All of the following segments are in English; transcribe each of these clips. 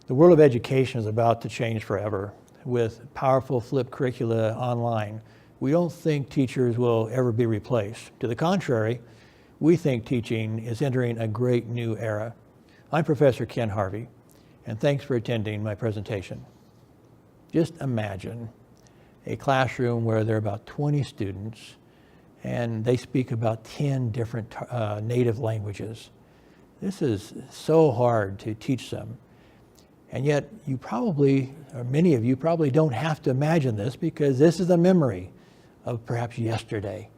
The world of education is about to change forever. With powerful flipped curricula online, we don't think teachers will ever be replaced. To the contrary, we think teaching is entering a great new era. I'm Professor Ken Harvey, and thanks for attending my presentation. Just imagine a classroom where there are about 20 students and they speak about 10 different native languages. This is so hard to teach them. And yet you probably, or many of you probably don't have to imagine this because this is a memory of perhaps yesterday.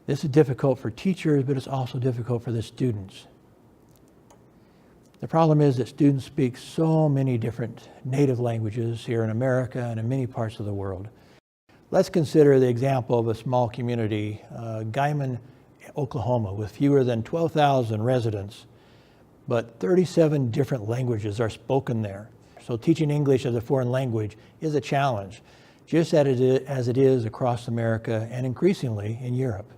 This is difficult for teachers, but it's also difficult for the students. The problem is that students speak so many different native languages here in America and in many parts of the world. Let's consider the example of a small community, Guymon, Oklahoma, with fewer than 12,000 residents, but 37 different languages are spoken there. So teaching English as a foreign language is a challenge, just as it is across America and increasingly in Europe.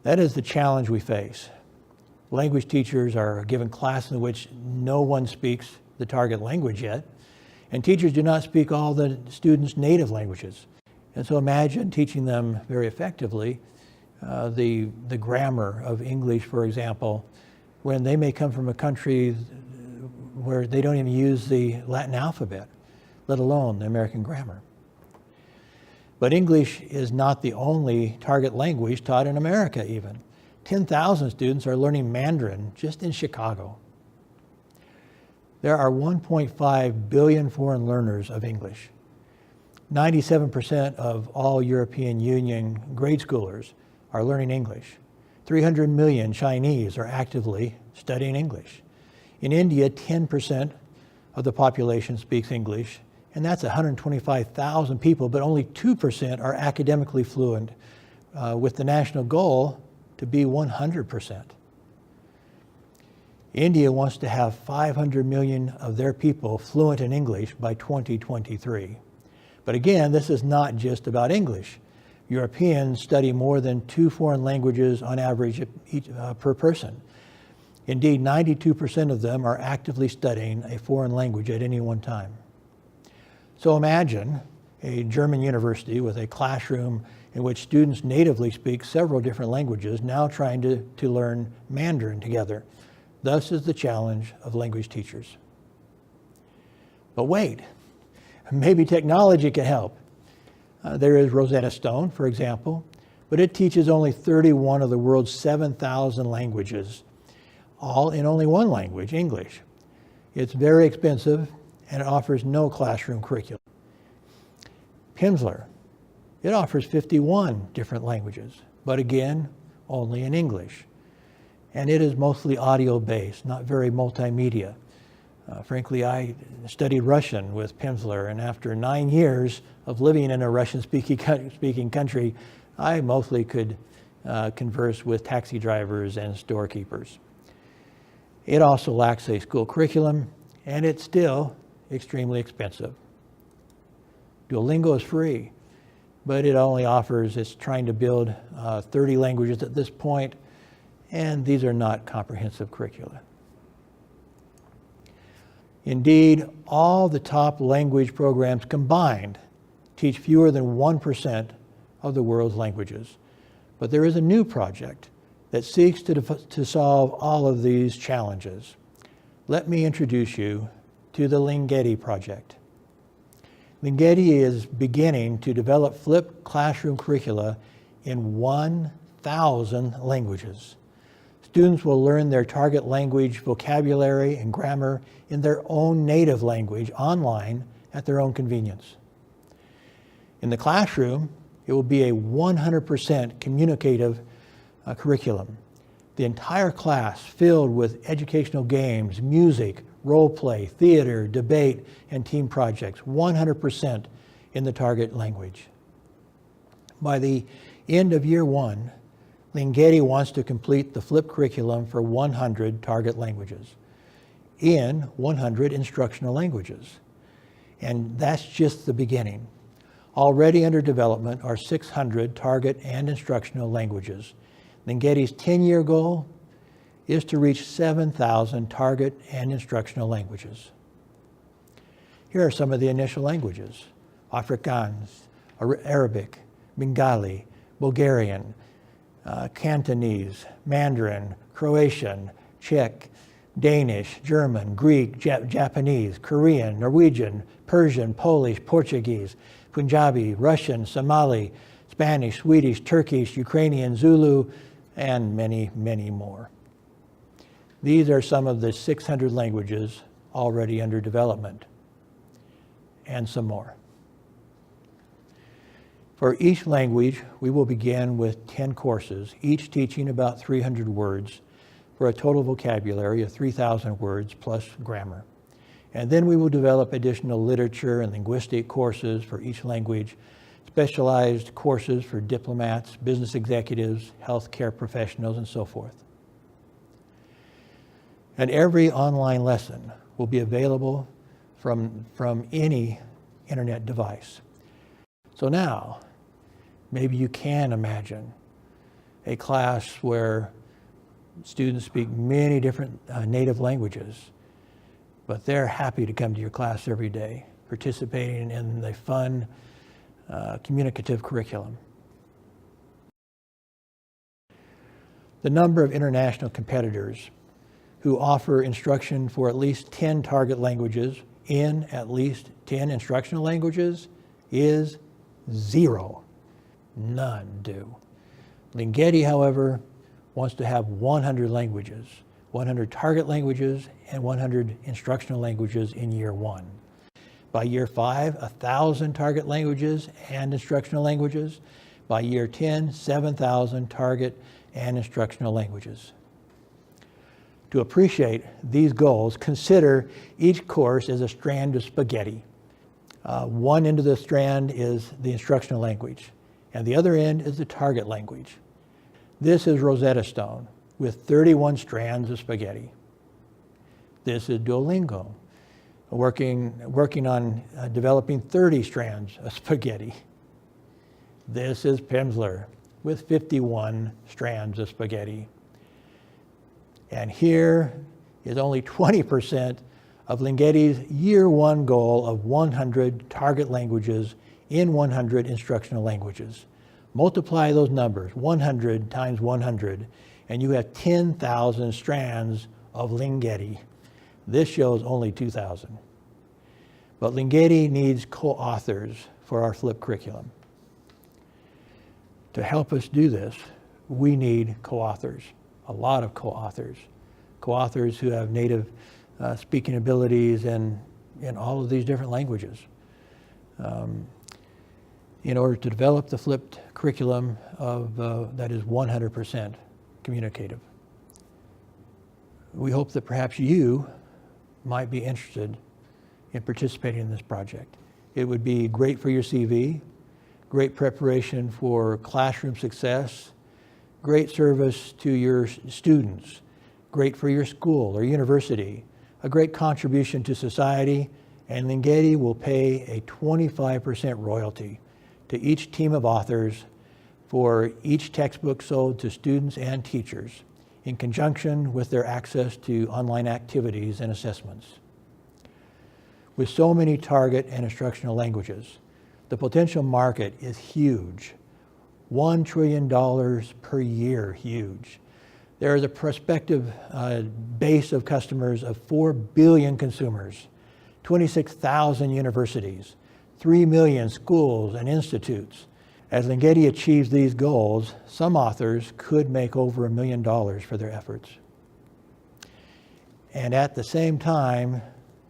That is the challenge we face. Language teachers are given classes in which no one speaks the target language yet, and teachers do not speak all the students' native languages. And so imagine teaching them very effectively the grammar of English, for example, when they may come from a country where they don't even use the Latin alphabet, let alone the American grammar. But English is not the only target language taught in America even. 10,000 students are learning Mandarin just in Chicago. There are 1.5 billion foreign learners of English. 97% of all European Union grade schoolers are learning English. 300 million Chinese are actively studying English. In India, 10% of the population speaks English, and that's 125,000 people, but only 2% are academically fluent, with the national goal to be 100%. India wants to have 500 million of their people fluent in English by 2023. But again, this is not just about English. Europeans study more than 2 foreign languages on average per person. Indeed, 92% of them are actively studying a foreign language at any one time. So imagine a German university with a classroom in which students natively speak several different languages, now trying to learn Mandarin together. Thus is the challenge of language teachers. But wait, maybe technology can help. There is Rosetta Stone, for example, but it teaches only 31 of the world's 7,000 languages, all in only one language, English. It's very expensive and it offers no classroom curriculum. Pimsleur, it offers 51 different languages, but again, only in English. And it is mostly audio-based, not very multimedia. Frankly, I studied Russian with Pimsleur, and after 9 years of living in a Russian-speaking country, I mostly could converse with taxi drivers and storekeepers. It also lacks a school curriculum, and it's still extremely expensive. Duolingo is free, but it's trying to build 30 languages at this point, and these are not comprehensive curricula. Indeed, all the top language programs combined teach fewer than 1% of the world's languages. But there is a new project that seeks to solve all of these challenges. Let me introduce you to the Linghetti Project. Linghetti is beginning to develop flipped classroom curricula in 1,000 languages. Students will learn their target language vocabulary and grammar in their own native language online at their own convenience. In the classroom, it will be a 100% communicative curriculum. The entire class filled with educational games, music, role play, theater, debate, and team projects, 100% in the target language. By the end of year 1, Linghetti wants to complete the flipped curriculum for 100 target languages in 100 instructional languages. And that's just the beginning. Already under development are 600 target and instructional languages. Linghetti's 10-year goal is to reach 7,000 target and instructional languages. Here are some of the initial languages: Afrikaans, Arabic, Bengali, Bulgarian, Cantonese, Mandarin, Croatian, Czech, Danish, German, Greek, Japanese, Korean, Norwegian, Persian, Polish, Portuguese, Punjabi, Russian, Somali, Spanish, Swedish, Turkish, Ukrainian, Zulu, and many, many more. These are some of the 600 languages already under development, and some more. For each language, we will begin with 10 courses, each teaching about 300 words for a total vocabulary of 3,000 words plus grammar. And then we will develop additional literature and linguistic courses for each language, specialized courses for diplomats, business executives, healthcare professionals, and so forth. And every online lesson will be available from any internet device. So now, maybe you can imagine a class where students speak many different native languages, but they're happy to come to your class every day, participating in the fun, communicative curriculum. The number of international competitors who offer instruction for at least 10 target languages in at least 10 instructional languages is 0. None do. Linghetti, however, wants to have 100 languages, 100 target languages, and 100 instructional languages in year 1. By year 5, 1,000 target languages and instructional languages. By year 10, 7,000 target and instructional languages. To appreciate these goals, consider each course as a strand of spaghetti. One end of the strand is the instructional language, and the other end is the target language. This is Rosetta Stone with 31 strands of spaghetti. This is Duolingo, working on developing 30 strands of spaghetti. This is Pimsleur with 51 strands of spaghetti. And here is only 20% of Linghetti's year 1 goal of 100 target languages in 100 instructional languages. Multiply those numbers, 100 times 100, and you have 10,000 strands of Linghetti. This shows only 2,000. But Linghetti needs co-authors for our flipped curriculum. To help us do this, we need co-authors, a lot of co-authors who have native speaking abilities in all of these different languages. In order to develop the flipped curriculum that is 100% communicative. We hope that perhaps you might be interested in participating in this project. It would be great for your CV, great preparation for classroom success, great service to your students, great for your school or university, a great contribution to society, and Linghetti will pay a 25% royalty to each team of authors for each textbook sold to students and teachers in conjunction with their access to online activities and assessments. With so many target and instructional languages, the potential market is huge. $1 trillion per year, huge. There is a prospective base of customers of 4 billion consumers, 26,000 universities, 3 million schools and institutes. As Linghetti achieves these goals, some authors could make over $1 million for their efforts. And at the same time,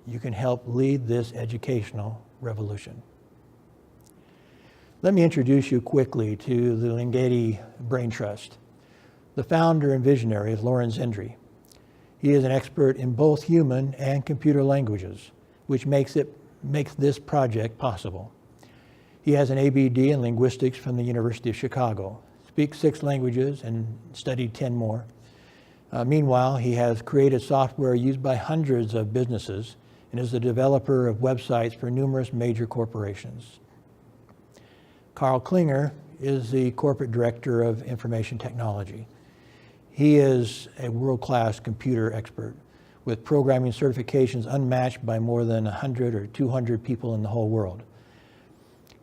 you can help lead this educational revolution. Let me introduce you quickly to the Linghetti Brain Trust. The founder and visionary is Loren Zindri. He is an expert in both human and computer languages, which makes this project possible. He has an ABD in linguistics from the University of Chicago, speaks 6 languages and studied 10 more. Meanwhile, he has created software used by hundreds of businesses and is the developer of websites for numerous major corporations. Carl Klinger is the corporate director of information technology. He is a world-class computer expert with programming certifications unmatched by more than 100 or 200 people in the whole world.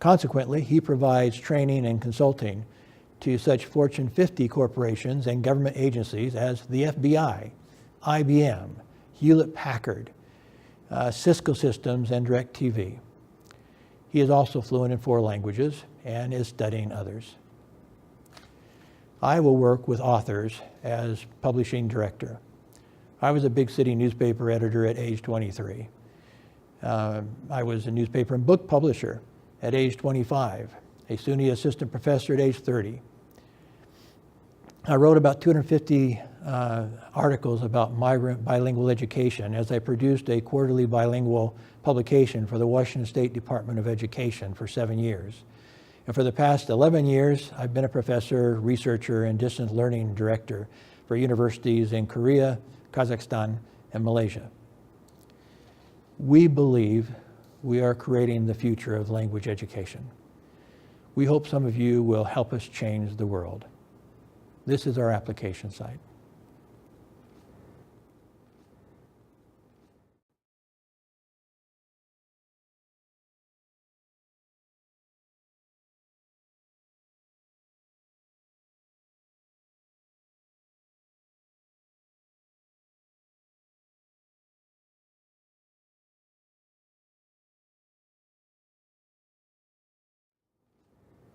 Consequently, he provides training and consulting to such Fortune 50 corporations and government agencies as the FBI, IBM, Hewlett-Packard, Cisco Systems, and DirecTV. He is also fluent in 4 languages and is studying others. I will work with authors as publishing director. I was a big city newspaper editor at age 23. I was a newspaper and book publisher at age 25, a SUNY assistant professor at age 30. I wrote about 250 articles about migrant bilingual education as I produced a quarterly bilingual publication for the Washington State Department of Education for 7 years. And for the past 11 years, I've been a professor, researcher, and distance learning director for universities in Korea, Kazakhstan, and Malaysia. We believe we are creating the future of language education. We hope some of you will help us change the world. This is our application site.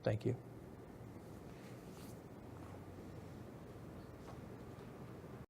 Thank you.